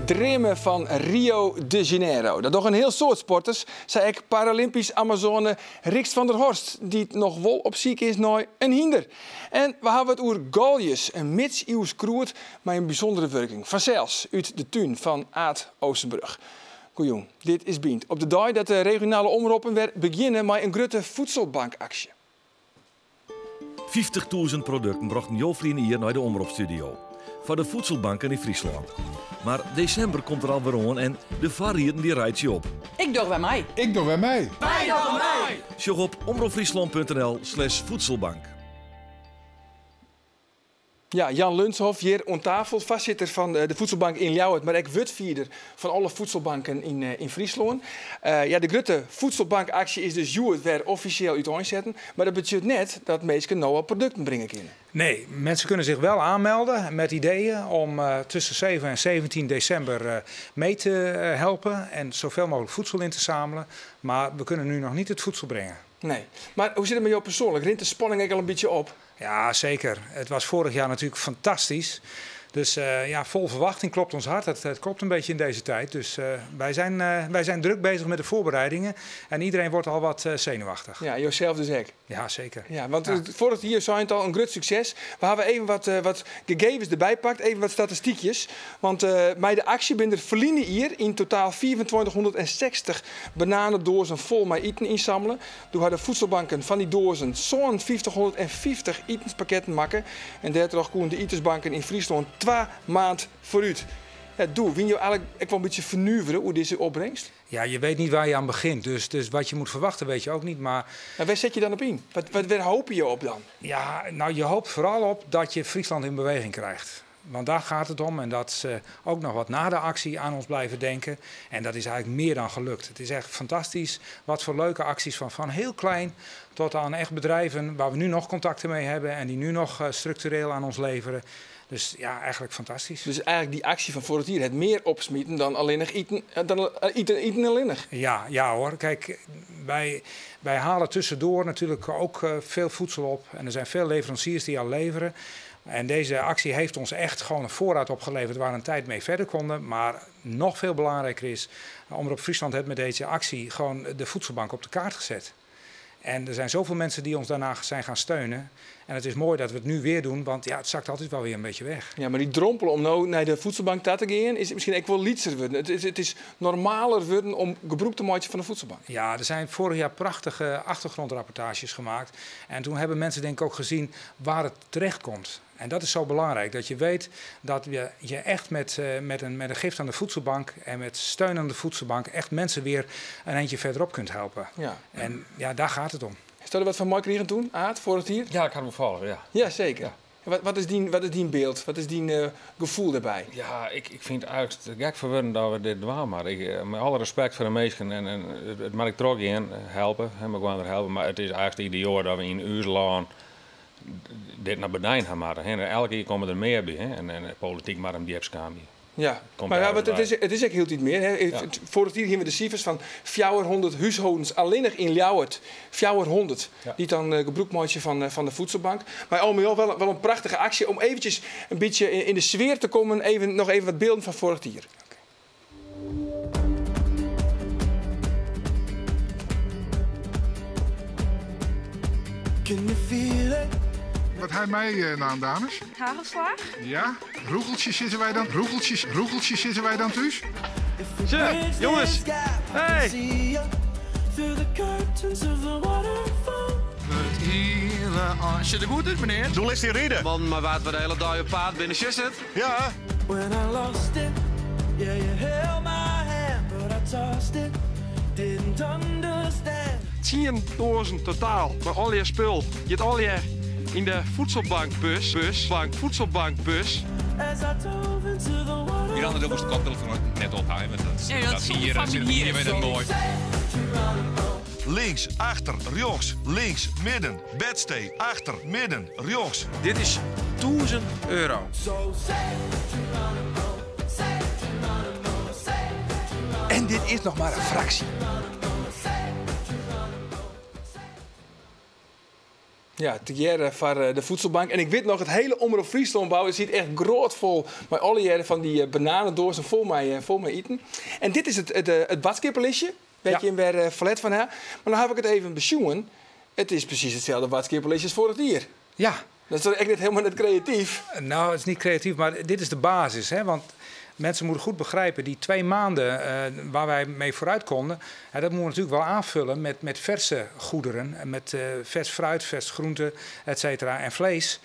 Dromen van Rio de Janeiro. Dat nog een heel soort sporters, zei ik Paralympisch Amazone Riks van der Horst, die het nog wel op ziek is naar een hinder. En we hebben het over Galjes, een mits-Ieuws kroert met een bijzondere werking. Vanzelfs uit de tuin van Aad Oosterbrug. Goeie, dit is Bient. Op de dag dat de regionale omroepen weer beginnen met een grote voedselbankactie. 50.000 producten brachten Jofrien hier naar de omroepstudio. Voor de voedselbanken in Friesland. Maar december komt er alweer aan en de variëten die rijdt je op. Ik doe bij mij. Ik doe bij mij. Wij doen mij. Sjog op omroepfriesland.nl/voedselbank. Ja, Jan Lunshoff hier aan tafel, voorzitter van de voedselbank in Ljouwert, maar ook wordvierder van alle voedselbanken in Friesland. Ja, de grote voedselbankactie is dus weer officieel uiteenzetten, maar dat betekent net dat mensen nou producten brengen kunnen. Nee, mensen kunnen zich wel aanmelden met ideeën om tussen 7 en 17 december mee te helpen en zoveel mogelijk voedsel in te zamelen. Maar we kunnen nu nog niet het voedsel brengen. Nee, maar hoe zit het met jou persoonlijk? Rint de spanning eigenlijk al een beetje op? Ja, zeker. Het was vorig jaar natuurlijk fantastisch. Dus ja, vol verwachting klopt ons hart. Het klopt een beetje in deze tijd. Dus wij zijn druk bezig met de voorbereidingen. En iedereen wordt al wat zenuwachtig. Ja, jezelf dus ook. Ja, zeker. Ja, want vorig jaar zijn het al een groot succes. We hebben even wat gegevens erbij pakt, even wat statistiekjes. Want bij de actie ben er verliezen hier in totaal 2460 bananendozen vol met eten inzamelen. Toen hadden voedselbanken van die dozen zo'n 1550 etenspakketten maken. En daardoor konden de etensbanken in Friesland 2 maanden vooruit. Ja, win je eigenlijk wel een beetje vernuiveren hoe deze opbrengst? Ja, je weet niet waar je aan begint. Dus wat je moet verwachten weet je ook niet. Maar waar zet je dan op in? Waar hoop je op dan? Ja, nou je hoopt vooral op dat je Friesland in beweging krijgt. Want daar gaat het om en dat ze ook nog wat na de actie aan ons blijven denken. En dat is eigenlijk meer dan gelukt. Het is echt fantastisch wat voor leuke acties van heel klein tot aan echt bedrijven waar we nu nog contacten mee hebben en die nu nog structureel aan ons leveren. Dus ja, eigenlijk fantastisch. Dus eigenlijk die actie van vorig jaar het meer opsmieten dan alleen nog eten alleen nog. Ja hoor. Kijk, wij halen tussendoor natuurlijk ook veel voedsel op. En er zijn veel leveranciers die al leveren. En deze actie heeft ons echt gewoon een voorraad opgeleverd waar we een tijd mee verder konden. Maar nog veel belangrijker is, Omroep Friesland heeft met deze actie gewoon de voedselbank op de kaart gezet. En er zijn zoveel mensen die ons daarna zijn gaan steunen. En het is mooi dat we het nu weer doen, want ja, het zakt altijd wel weer een beetje weg. Ja, maar die drompel om nou naar de voedselbank te gaan, is misschien ook wel lietser worden. Het is normaler worden om gebruik te maken van de voedselbank. Ja, er zijn vorig jaar prachtige achtergrondrapportages gemaakt. En toen hebben mensen denk ik ook gezien waar het terecht komt. En dat is zo belangrijk, dat je weet dat je echt met een gift aan de voedselbank en met steun aan de voedselbank echt mensen weer een eindje verderop kunt helpen. Ja. En ja, daar gaat het om. Stel je wat van mooi kregen toen, Aad, voor het hier? Ja, ik had hem volgen, ja. Ja, zeker. Ja. Wat is die beeld? Wat is die gevoel daarbij? Ja, ik vind het eigenlijk te gek verwarrend dat we dit doen. Maar met alle respect voor de mensen en het mag ik toch in helpen. Maar het is eigenlijk ieder jaar dat we in Uurland dit naar beneden gaan maken. Elke keer komen er meer bij. Hè? En de politiek maar een diepskamer. Ja, maar ja, het is ook heel iets meer. Hè. Ja. Vorig jaar hebben we de cijfers van 400 huishoudens alleen nog in Ljouwert. 400 die dan gebruik maken van de voedselbank. Maar allemaal wel een prachtige actie om eventjes een beetje in de sfeer te komen. Nog even wat beelden van vorig jaar. Wat hij mij naam, dames? Hagelslag? Ja, roegeltjes zitten wij dan. Roegeltjes zitten wij dan thuis. Zo, jongens. Hey. Zit er goed uit, meneer? Doe eens die reden. Man, maar wat we de hele dag op paard binnen zit. Ja. 10.000 totaal. Maar al je spul. Je hebt al je in de voedselbankbus. Voedselbankbus. Hier aan de moest de koptelefoon net ophouden. Dat hier je met een mooi. Links, achter, rechts. Links, midden. Bedstee, achter, midden, rechts. Dit is €1000. En dit is nog maar een fractie. Ja, te jaren voor de voedselbank. En ik weet nog, het hele Omroep Friesland bouwen ziet echt grootvol met alle jaren van die bananendozen vol met eten. En dit is het badskipperlistje. Beetje in weer verlet van haar. Maar dan heb ik het even besjoen. Het is precies hetzelfde badskipperlistje als vorig jaar. Ja. Dat is toch echt helemaal net creatief? Nou, het is niet creatief, maar dit is de basis. Hè? Want mensen moeten goed begrijpen, die 2 maanden waar wij mee vooruit konden, dat moeten we natuurlijk wel aanvullen met verse goederen. Met vers fruit, vers groente, et cetera, en vlees.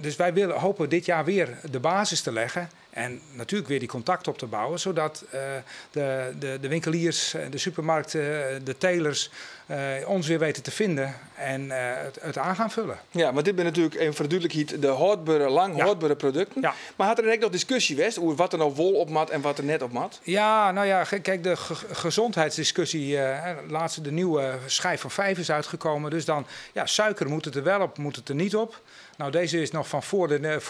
Dus wij hopen dit jaar weer de basis te leggen. En natuurlijk weer die contact op te bouwen, zodat de winkeliers, de supermarkten, de telers ons weer weten te vinden en het aan gaan vullen. Ja, maar dit ben natuurlijk even voor de duidelijkheid de houdbare producten. Ja. Maar had er net nog discussie geweest over wat er nou wol op mat en wat er net op mat? Ja, nou ja, kijk, de gezondheidsdiscussie, laatst de nieuwe schijf van 5 is uitgekomen. Dus dan, ja, suiker moet het er wel op, moet het er niet op. Nou, deze is nog van voor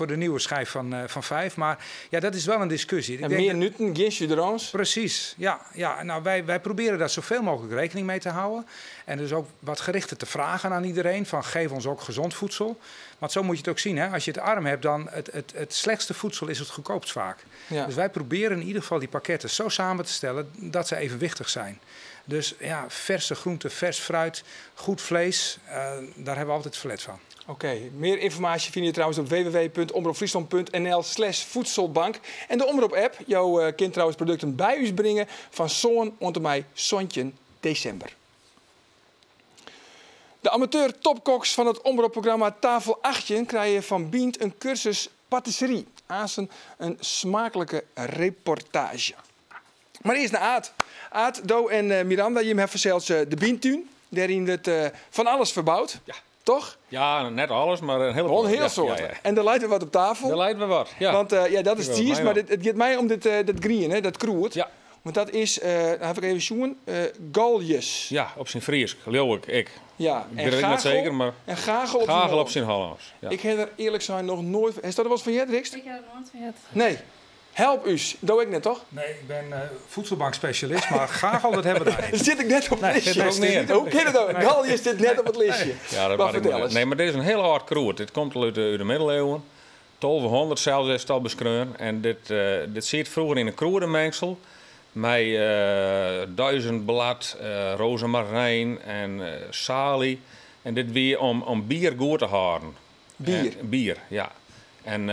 de nieuwe schijf van 5. Maar ja, dat is wel een discussie. En meer nutten, geen suderans? Precies, ja. Nou, wij proberen daar zoveel mogelijk rekening mee te houden. En dus ook wat gerichter te vragen aan iedereen. Van geef ons ook gezond voedsel. Want zo moet je het ook zien. Hè? Als je het arm hebt, dan het slechtste voedsel is het goedkoopst vaak. Ja. Dus wij proberen in ieder geval die pakketten zo samen te stellen dat ze evenwichtig zijn. Dus ja, verse groenten, vers fruit, goed vlees, daar hebben we altijd verlet van. Oké, meer informatie vind je trouwens op www.omroepfriesland.nl/voedselbank. En de Omroep-app, jouw kind trouwens producten bij u brengen van zo'n onder mij Sontje december. De amateur topkoks van het omroepprogramma Tafel 8 krijgen van Bient een cursus patisserie. Azen een smakelijke reportage. Maar eerst naar Aad. Aad, Do en Miranda, je hebt zelfs de Bientuin. Daarin wordt van alles verbouwd. Ja. Toch? Ja, net alles, maar een hele gewoon heel soort. Ja. En er lijkt we wat op tafel. Er lijkt we wat, ja. Want dat is cheese, maar het gaat mij om dat green, hè, dat kroert. Ja. Want dat is, dan heb ik even zoen, galjes. Ja, op zijn Fries, geloof ik. Ja, en gagel, niet zeker, maar en gagel op zijn Hollands. Ja. Ik heb er eerlijk zijn nog nooit... Is dat er wat van je, Rikst? Ik heb er nooit van je. Nee. Help u. Dat doe ik net, toch? Nee, ik ben voedselbankspecialist, maar gagel, dat hebben we daar niet. Zit ik net op het listje? Hoe kan het ook? Galjes zit net op het listje. Nee. Ja, dat maar vertel eens. Nee, maar dit is een heel oud kroet. Dit komt uit de middeleeuwen. 1200 zelfs is het al beschreven. En dit zit vroeger in een kroerenmengsel. Met 1000 blad, rozemarijn en salie. En dit weer om bier goed te houden. Bier, ja. En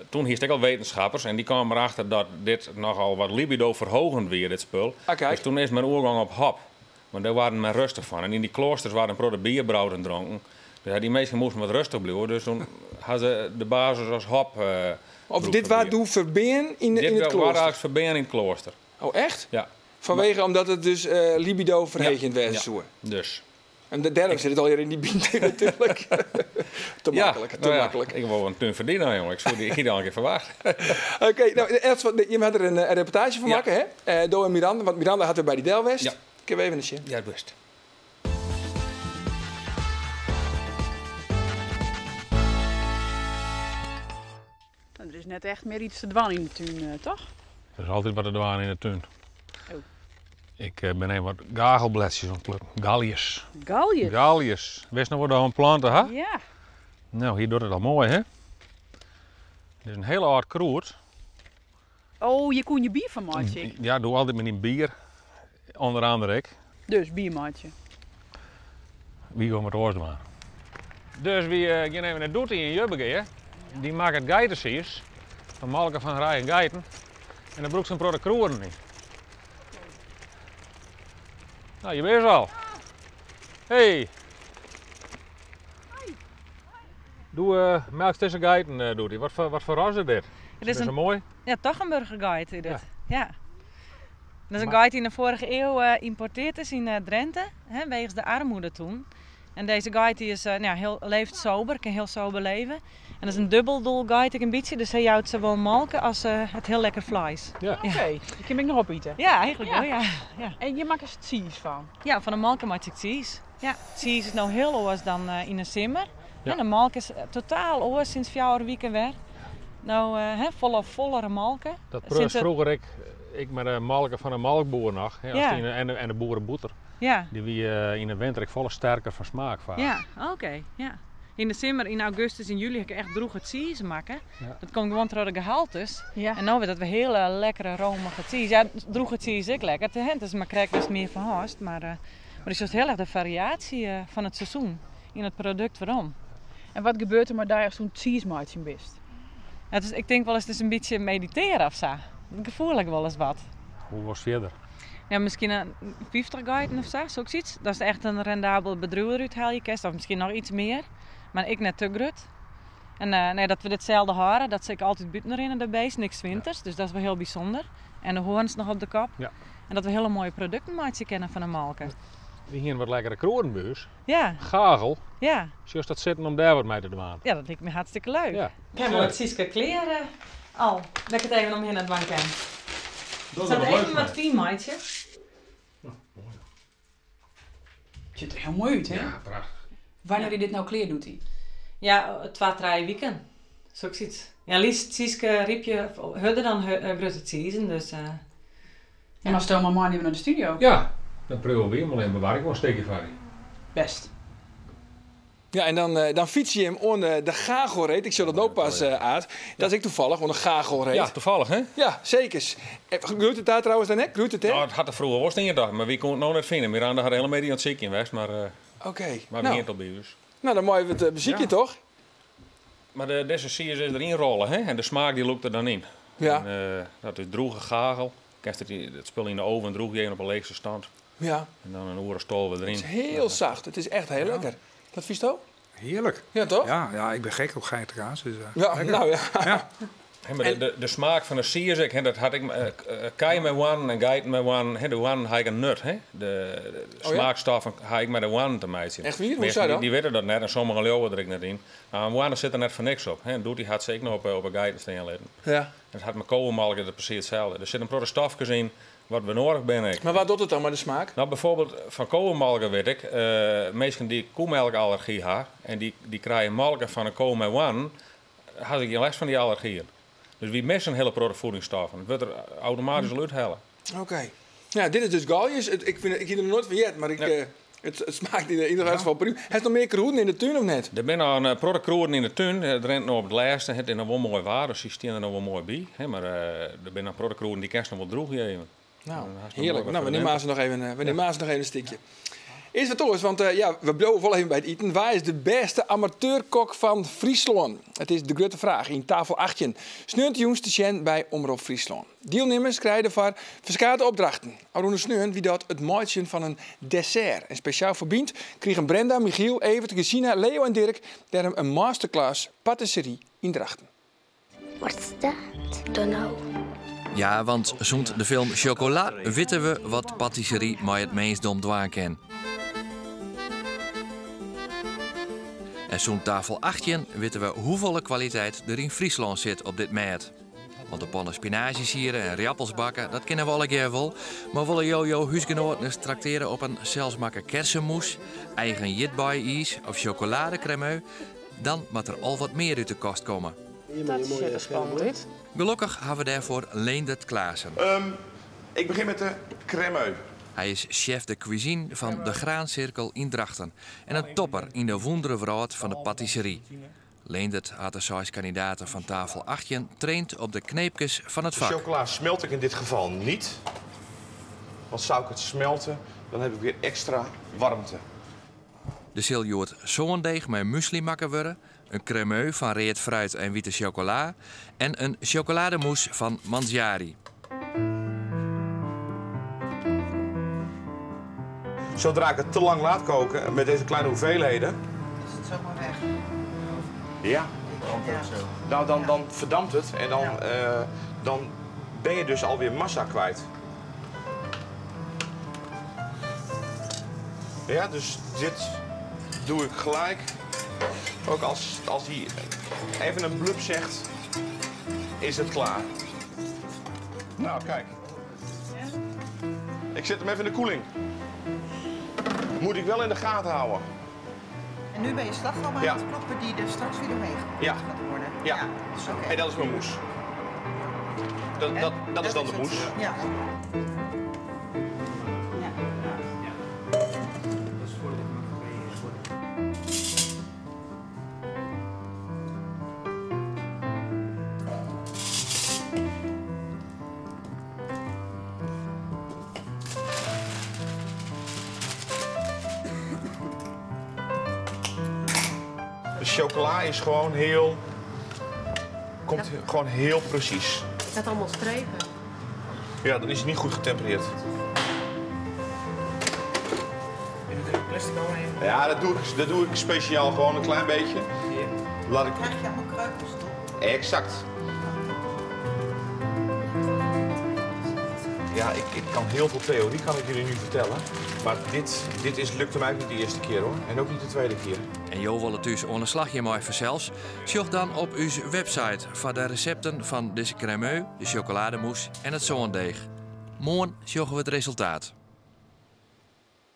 toen hield ik al wetenschappers en die kwamen erachter dat dit nogal wat libido verhogend weer, dit spul. Okay. Dus toen is mijn oorgang op hap. Want daar waren men rustig van. En in die kloosters waren een bier brouwen dronken. Dus die mensen moesten wat rustig blijven. Dus toen hadden ze de basis als hap. Of dit waar doe verbeen in het klooster? Dit waren eigenlijk verbeen in het klooster. Oh, echt? Ja. Vanwege omdat het dus libido verhegend werd. Ja, dus. En daarom zit het alweer in die bieten natuurlijk. Te makkelijk, te makkelijk. Ik wil een tun verdienen, jongen. Ik zou die iedere keer verwachten. Oké, nou, je hebt er een reportage van maken, hè? Door Miranda, want Miranda had er bij die Delwest. Ja. Ik heb even een shit. Ja, best. Er is net echt meer iets te dwan in de tuin, toch? Er is altijd wat te dwan in de tuin. Oh. Ik ben even wat gagelbladjes aan het plukken. Galjes. Galjes? Galjes. Wees nou wat aan planten, hè? Ja. Nou, hier doet het al mooi, hè? Dit is een hele oud kroet. Oh, je kon je bier van maken? Ja, doe altijd met een bier. Onder andere ik. Dus biermaatje. Wie gaan we het roos doen? Dus wie gaan even naar Doetie in Jubbege, die maakt het geitensies. Van Malke van Rijen Geiten. En dan broekt ze een product kroeren in. Nou, je weet al. Hey. Doe melk tussen geiten, doet hij. Wat voor ras is dit? Het is zo mooi? Ja, toch een burgerguide. Ja. Dat is een guide die in de vorige eeuw geïmporteerd is in Drenthe, wegens de armoede toen. En deze guide die is, leeft sober, kan heel sober leven. En dat is een dubbeldoel guide een beetje, dus hij houdt zowel malken als het heel lekker vlees. Ja. Oké, die kan ik nog opeten. Ja, eigenlijk wel, ja. En je maakt er cheese van? Ja, van de malken maak ik cheese. Ja, cheese is nou heel anders dan in de simmer. Ja. De malk is totaal anders sinds 4 weken weer. Nou, vollere malken. Dat proefde vroeger Ik met de melken van een melkboer nog. Hè, en de boerenboeter. Ja. Die wie in de winter volle sterker van smaak vaak. Ja, oké. Ja. In de zomer, in augustus en juli heb ik echt droeg het cheese maken. Ja. Dat komt gewoon door de gehaltes. Ja. En nu wordt dat we hele lekkere romige cheese. Ja, droeg het cheese is ook lekker. Het is maar krijg dus meer van haast. Maar het is dus heel erg de variatie van het seizoen in het product waarom. En wat gebeurt er maar daar als zo'n cheese maatje best? Ja, dus ik denk wel eens het is een beetje mediteren of zo. Dat gevoel ik wel eens wat. Hoe was het verder? Ja, misschien een 50 guiden of zo, zoiets. Dat is echt een rendabel bedrijf eruit haal je kerst. Of misschien nog iets meer. Maar ik net te groot. En nee, dat we ditzelfde haren, dat ik altijd buiten in de beest, niks winters. Ja. Dus dat is wel heel bijzonder. En de hoorns nog op de kop. Ja. En dat we hele mooie producten kennen van de malken. We hier een wat lekkere kroonbuis. Ja. Gagel. Ja. Zoals dat zitten om daar wat mee te doen. Ja, dat lijkt me hartstikke leuk. Ja. Ik heb wat Siska kleren al. Dat ik het even omheen aan het bank heb. Dat is even wat fien, maatje. Het ziet er heel mooi uit, hè? Ja, prachtig. Wanneer hij dit nou kleer doet hij? Ja, 2-3 weken. Zo ziet. Ja, liefst Siska riep je harder dan grote season, dus. En dan stel maar even naar de studio. Ja, dan proberen we hem alleen bewaar ik wel een steekje van je. Best. Ja, en dan fiets je hem onder de gagelreet. Ik zal dat ook pas uit. Dat is ik toevallig, onder de gagelreet. Ja, toevallig, hè? Ja, zeker. Groeit het daar trouwens dan net? Groeit het, hè? Nou, het had er vroeger worst in je dag, maar wie kon het nou net vinden? Miranda had helemaal mee aan het ziek in West, maar... Oké. Maar we het al bij ons. Nou, dan mooi het muziekje, toch? Maar deze zie je erin rollen, hè? En de smaak die loopt er dan in. Ja. En, dat is droege gagel. Krijgt het spul in de oven, droeg je op een leegste stand. Ja. En dan een oerenstol weer erin. Het is heel zacht. Het is echt heel lekker. Wat vies je? Heerlijk. Ja, toch? Ja, ik ben gek op geitenkaas. Dus, ja, lekker. Nou ja. Ja. He, maar de smaak van de siersik, dat had ik kai met one en geit met one. De one had ik een nut. De smaakstoffen had ik met de one te maken. Echt wie? Hoe zou dat? Die weten dat net en sommige leeuwen er ik net in. Nou, een one zit er net voor niks op. En doet die had zeker nog op een geiten staan liggen. Ja. En het had mijn kolenmalken dat precies hetzelfde. Er zitten protestofjes in wat we nodig ben. Maar wat doet het dan met de smaak? Nou, bijvoorbeeld van kolenmalken weet ik. Mensen die koemelkallergie hebben en die krijgen malken van een kool met one, had ik geen les van die allergieën. Dus wie missen een hele productvoedingsstoffen. Het wordt er automatisch al uithalen. Oké. Ja, dit is dus galjes. Ik heb er nooit van jet, maar het smaakt in ieder geval prima. Heeft nog meer kroeden in de tuin of net? Er zijn nog een productkroeden in de tuin. Het rent nog op het laatste. Het is nog wel mooi waar, dus die staan er nog wel mooi bij. Maar er zijn nog productkroeden die kerst nog wel droeg geven. Nou, heerlijk. Nou, we nemen ze nog even een stukje. Eerst wat toch, want we blijven wel even bij het eten. Waar is de beste amateurkok van Friesland? Het is de grote vraag in tafel 18. Sneunt jongste Sjen bij Omroep Friesland. Deelnemers krijgen voor verschillende opdrachten. Aroene Sneun wie dat het maatje van een dessert. En speciaal verbindt kregen Brenda, Michiel, Evert, Gesina, Leo en Dirk daarom een masterclass patisserie in Drachten. What's that? Don't know. Ja, want zond de film Chocola weten we wat patisserie maar het meest dom dwaan kan. En zo'n tafel 18 weten we hoeveel kwaliteit er in Friesland zit op dit moment. Want de pannen spinaziesieren en riappels bakken, dat kennen we alle keer wel. Maar willen jouw huisgenoten tracteren op een zelfsmakke kersenmoes, eigen jitbaai-ijs of chocoladecremeux, dan moet er al wat meer uit de kost komen. Dat is super spannend. Gelukkig hebben we daarvoor Leendert Klaassen. Ik begin met de cremeux. Hij is chef de cuisine van de Graancirkel in Drachten en een topper in de wonderenwereld van de patisserie. Leendert had de 6 kandidaten van tafel 18 traint op de kneepjes van het vak. De chocola smelt ik in dit geval niet. Want zou ik het smelten, dan heb ik weer extra warmte. De siljoert zo'n deeg met muesli maken worden, een cremeux van reet fruit en witte chocola en een chocolademousse van Mangiari. Zodra ik het te lang laat koken met deze kleine hoeveelheden, is het zomaar weg. Ja. Nou, dan verdampt het en dan ben je dus alweer massa kwijt. Ja, dus dit doe ik gelijk. Ook als hij even een blub zegt, is het klaar. Nou, kijk. Ik zet hem even in de koeling. Moet ik wel in de gaten houden. En nu ben je slagroom aan het kloppen die er straks weer doorheen gaat worden. Ja. Dus okay. En dat is mijn moes. Dat is dan de moes. Ja. De chocola is gewoon heel... Komt gewoon heel precies. Het gaat allemaal strepen. Ja, dan is het niet goed getempereerd. Ja, dat doe ik speciaal gewoon een klein beetje. Laat ik... Krijg je allemaal kreupels toch? Exact. Ja, ik kan heel veel theorie, kan ik jullie nu vertellen. Maar dit lukte mij ook niet de eerste keer hoor. En ook niet de tweede keer. En Jo wil het dus onderslagje mooi verzels. Zoek dan op uw website voor de recepten van deze cremeux, de chocolademousse en het zoondeeg. Morgen zoeken we het resultaat.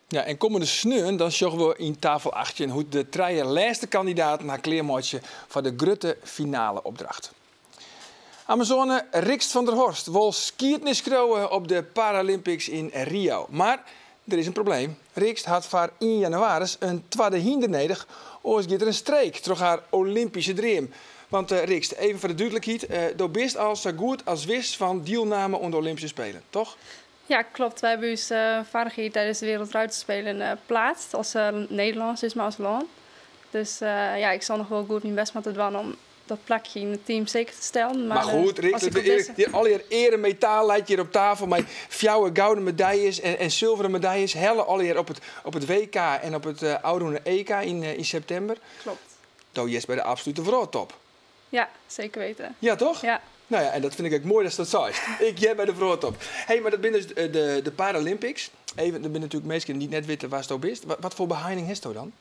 Ja, en komende sneun dan zorgen we in tafel 18 hoe de drie laatste kandidaten naar kleermaatje voor de grote finale opdracht. Amazone Rikst van der Horst wil skiëtniskrouwen op de Paralympics in Rio. Maar er is een probleem. Rikst had voor 1 januari een tweede hinder nodig. Oors gaat er een streek door haar Olympische droom. Want Rikst, even voor de duidelijkheid, je bent al zo goed als wist van deelname aan de Olympische Spelen, toch? Ja, klopt. Wij hebben ons vorig jaar tijdens de Wereldruiterspelen plaatst als Nederlands, is maar als land. Dus ja, ik zal nog wel goed mijn best moeten doen om dat plakje in het team zeker te stellen. Maar goed, Rick, al je ere metaal lijkt hier op tafel met 4 gouden medailles en zilveren medailles. Helle al hier op het WK en op het oude EK in september. Klopt. Dat is bij de absolute vrouwtop. Ja, zeker weten. Ja, toch? Ja. Nou ja, en dat vind ik ook mooi dat dat zo is. Ik jij bij de vrouwtop. Hey, maar dat binnen dus de Paralympics. Even, er zijn natuurlijk mensen die net weten waar het is. Wat voor behinding is het dan?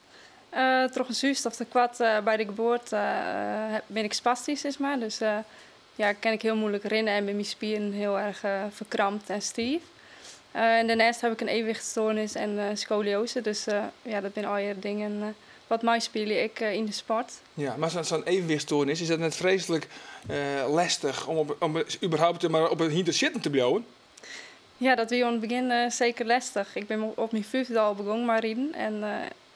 Toch een zuurstof tekort bij de geboorte ben ik spastisch, zeg maar. Dus ja, kan ik heel moeilijk rennen en met mijn spieren heel erg verkrampt en stief. En daarnaast heb ik een evenwichtstoornis en scoliose. Dus ja, dat zijn al je dingen wat mij spelen ik in de sport. Ja, maar zo'n evenwichtstoornis, is dat net vreselijk lastig om überhaupt maar op een hinter zitten te blijven? Ja, dat was aan het begin zeker lastig. Ik ben op mijn 5e al begonnen met rijden. En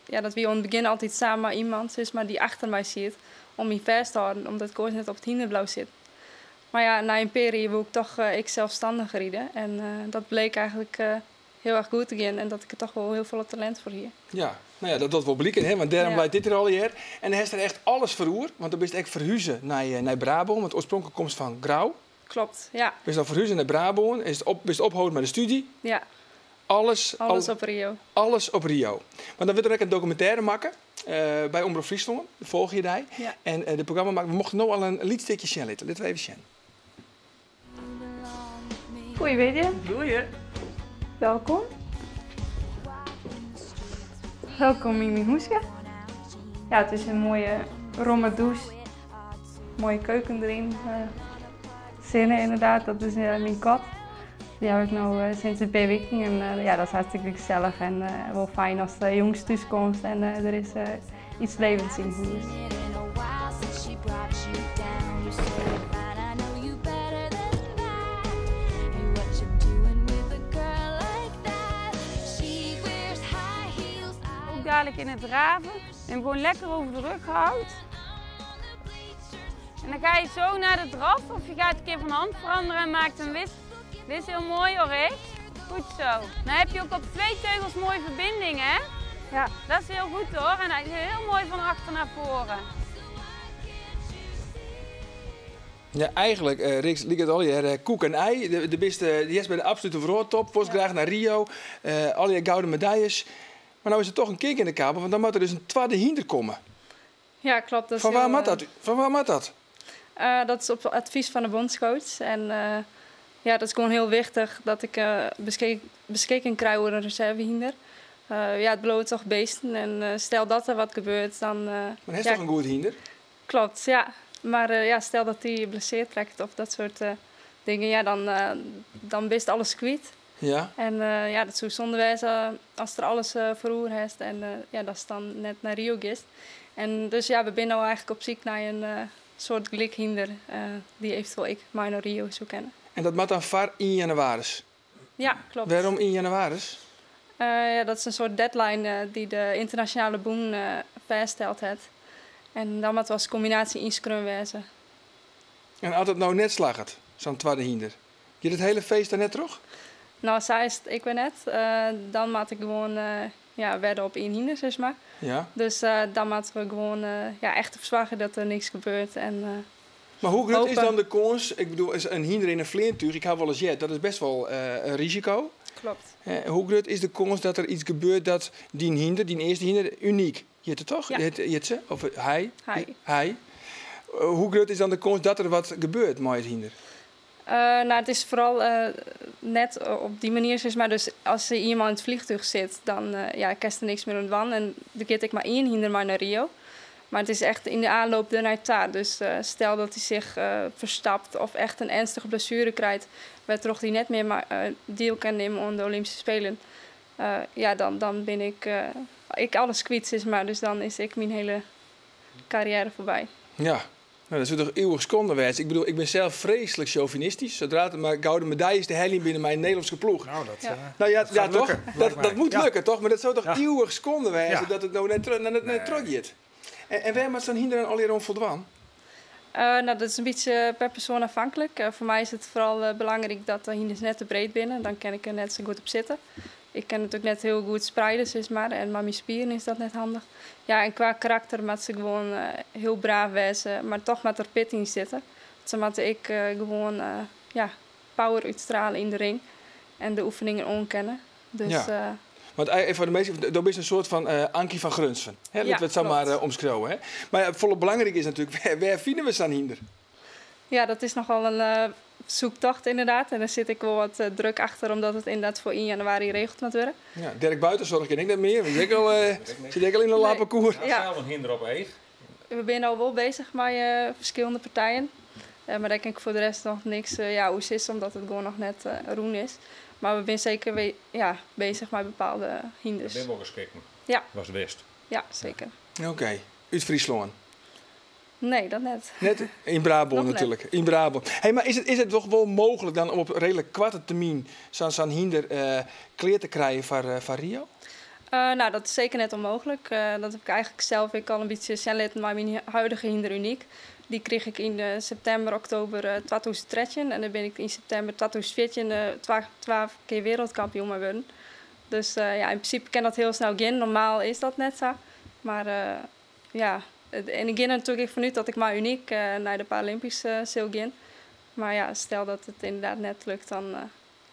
ja, dat we aan het begin altijd samen met iemand zeg maar, die achter mij zit om me vast te houden, omdat ik ooit net op het hinderblauw zit. Maar ja, na een periode wil ik toch ik zelfstandig rijden. En dat bleek eigenlijk heel erg goed te gaan en dat ik er toch wel heel veel talent voor hier. Ja, nou ja, dat wil blikken, hè? Want daarom blijft dit er al hier. En dan is er echt alles verroer, want dan ben je echt verhuizen naar Brabant, want oorspronkelijk komt van Grauw. Klopt, ja. Ben je dan verhuizen naar Brabant, is het opgehouden met de studie. Ja. Alles op Rio. Alles op Rio. Maar dan wil er ook een documentaire maken bij Omroep Friesland. Volg je daar. Ja. En de programma maken. We mochten nu al een liedstykje zien. Laten we even zien. Goeie video. Goeie. Welkom. Welkom in mijn huisje. Ja, het is een mooie romme douche. Mooie keuken erin. Zinnen inderdaad, dat is mijn kat. Die heb ik nu sinds een paar weken en ja, dat is hartstikke gezellig en wel fijn als de jongens thuiskomt en er is iets levends in huis. Ook dadelijk in het draven en gewoon lekker over de rug gehouden. En dan ga je zo naar de draf of je gaat een keer van hand veranderen en maakt een wissel. Dit is heel mooi hoor, Rick. Goed zo. Dan heb je ook op 2 teugels mooie verbinding, hè? Ja. Dat is heel goed hoor. En hij is heel mooi van achter naar voren. Ja, eigenlijk, Rick, liep het al hier koek en ei. Die is bij de absolute vrouwtop. Post graag naar Rio. Al je gouden medailles. Maar nou is het toch een kick in de kabel, want dan moet er dus een tweede hinder komen. Ja, klopt. Dat is van waar moet dat? Van waar moet dat? Dat is op advies van de bondscoach. En ja, dat is gewoon heel wichtig dat ik beschikking krijg over een reservehinder. Ja, het bloot toch beesten. En stel dat er wat gebeurt, dan... maar hij is toch een goed hinder? Klopt, ja. Maar ja, stel dat hij blesseerd trekt of dat soort dingen, ja, dan best alles kwijt. Ja. En ja, dat zou zonde wezen als er alles verroer is en ja, dat is dan net naar Rio gist. En dus ja, we zijn nou eigenlijk op zoek naar een soort glikhinder die eventueel ik maar naar Rio zou kennen. En dat moet dan voor 1 januari. Ja, klopt. Waarom 1 januari? Ja, dat is een soort deadline die de internationale boen vaststelt heeft. En dan moet als combinatie inschreven wezen. En als het nou net slaagt, zo'n tweede hinder, je het hele feest dan net terug? Nou, zij is het ik weet net. Dan moet ik gewoon wedden op 1 hinder, zeg maar. Ja. Dus dan moeten we gewoon echt verzorgen dat er niks gebeurt. En, maar hoe groot is dan de kans? Ik bedoel, een hinder in een vleentuig, ik hou wel eens jet, dat is best wel een risico. Klopt. Hoe groot is de kans dat er iets gebeurt dat die eerste hinder, uniek? Je het toch? Ja. Je het ze? Of hij? Hij. Hoe groot is dan de kans dat er wat gebeurt met het hinder? Nou, het is vooral net op die manier, zeg maar. Dus als er iemand in het vliegtuig zit, dan kerst er niks meer ontwan. En dan keert ik maar 1 hinder maar naar Rio. Maar het is echt in de aanloop naar daar. Dus stel dat hij zich verstapt of echt een ernstige blessure krijgt, waardoor hij net meer deel kan nemen aan de Olympische Spelen. Dan ben ik alles kwijt, zeg maar. Dus dan is ik mijn hele carrière voorbij. Ja. Nou, dat is toch eeuwig sconderwijs. Ik bedoel, ik ben zelf vreselijk chauvinistisch. Zodra het maar gouden medaille is de helling binnen mijn Nederlandse ploeg. Nou, dat toch? Lukken, dat moet lukken, toch? Maar dat zou toch Ja. eeuwig sconderwijs Ja. dat het nou net teruggaat. En waar moet dan hinder dan al hier om voldaan? Dat is een beetje per persoon afhankelijk. Voor mij is het vooral belangrijk dat de hinders net te breed binnen. Dan kan ik er net zo goed op zitten. Ik kan natuurlijk net heel goed spreiden, zeg maar. En met mijn spieren is dat net handig. Ja, en qua karakter moet ze gewoon heel braaf wezen, maar toch met er pit in zitten. Zo moet ik gewoon power uitstralen in de ring en de oefeningen onkennen. Dus, ja. Want voor de meesten, dat is een soort van Ankie van Grunsven. Laten we het zo maar omschrijven. Maar volop belangrijk is natuurlijk, waar vinden we ze aan hinder? Ja, dat is nogal een zoektocht inderdaad. En daar zit ik wel wat druk achter, omdat het inderdaad voor 1 januari geregeld moet worden. Ja, Dirk Buitenzorg ken ik net meer. Zit ik al in een lapenkoer. Ja. Zelf een hinder op eeg. We zijn al wel bezig met verschillende partijen. Maar daar kan ik voor de rest nog niks hoe het is, omdat het gewoon nog net roen is. Maar we zijn zeker bezig met bepaalde hinders. Dat ben wel geschikt. Ja. Was wist. Ja, zeker. Oké. Uit Friesland? Nee, dat net. Net in Brabant Nog natuurlijk. Net. In Brabant. Hey, maar is het toch wel mogelijk dan om op redelijk korte termijn zo'n hinder kleer te krijgen van Rio? Nou, dat is zeker net onmogelijk. Dat heb ik eigenlijk zelf al een beetje zelf met mijn huidige hinder uniek. Die kreeg ik in september, oktober 2013. En dan ben ik in september 2014 12 keer wereldkampioen geworden. Dus in principe kan dat heel snel gaan. Normaal is dat net zo. Maar en ik ging natuurlijk vanuit dat ik maar uniek naar de Paralympische zal gaan. Maar ja, stel dat het inderdaad net lukt, dan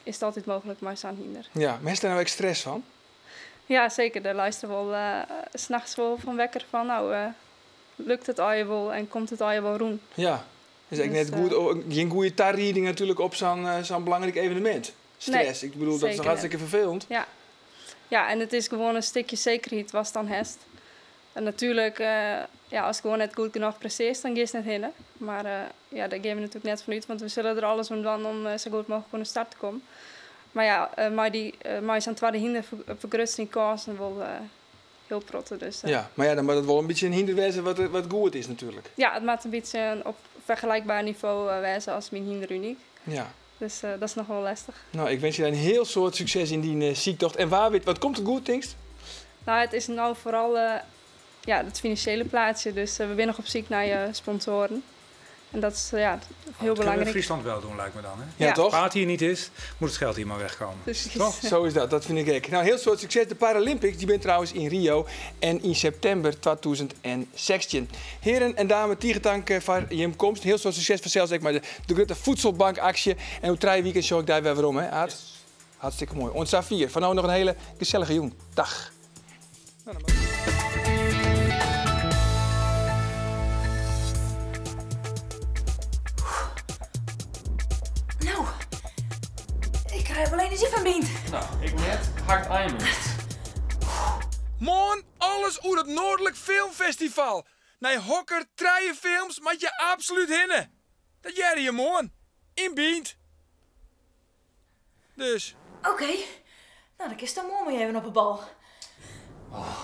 is het altijd mogelijk maar zo'n hinder. Ja, maar is daar nou echt stress van? Ja, zeker. Daar luister wel 's nachts wel van wekker van, lukt het al je wel en komt het al je wel roem. Ja, is eigenlijk net goed, geen goede tarrieding natuurlijk op zo'n belangrijk evenement. Stress, Nee, ik bedoel, dat is toch hartstikke vervelend? Ja, en het is gewoon een stukje zekerheid was dan hest. En natuurlijk, als ik gewoon net goed genoeg presteert, dan ga je net heen. Maar daar gaan we natuurlijk net vanuit, want we zullen er alles aan doen om zo goed mogelijk kunnen starten te komen. Maar ja, maar zo'n tweede hinder vergrutst in kans en wel heel protten. Dus, Ja, maar ja, dan moet het wel een beetje een hinder wezen wat goed is natuurlijk. Ja, het moet een beetje op vergelijkbaar niveau wezen als mijn hinder uniek. Ja. Dus dat is nog wel lastig. Nou, ik wens je een heel soort succes in die ziektocht. En wat komt het goed, denkst? Nou, het is nou vooral het financiële plaatje. Dus we zijn nog op zoek naar je sponsoren. En dat is heel belangrijk. Dat Friesland wel doen, lijkt me dan. Hè? Ja, toch? Als het paard hier niet is, moet het geld hier maar wegkomen. Precies. Toch? Zo is dat vind ik ook. Nou, heel soort succes. De Paralympics, die ben trouwens in Rio en in september 2016. Heren en dames, dank voor je komst. Heel soort succes voor zelfs maar de grote voedselbankactie. En hoe 3 weekend show ik daar weer waarom, hè? Hartstikke mooi. Ons A4. Van nou nog een hele gezellige jong. Dag. Nou, ik krijg wel energie van binnen. Nou, ik net hard eind. Man, alles over het Noordelijk Filmfestival. Nee, hokker, treien films, maar je absoluut hinnen. Dat jij je man. In Bient. Dus. Oké. Nou, dan kist dan mooi even op een bal. Oh.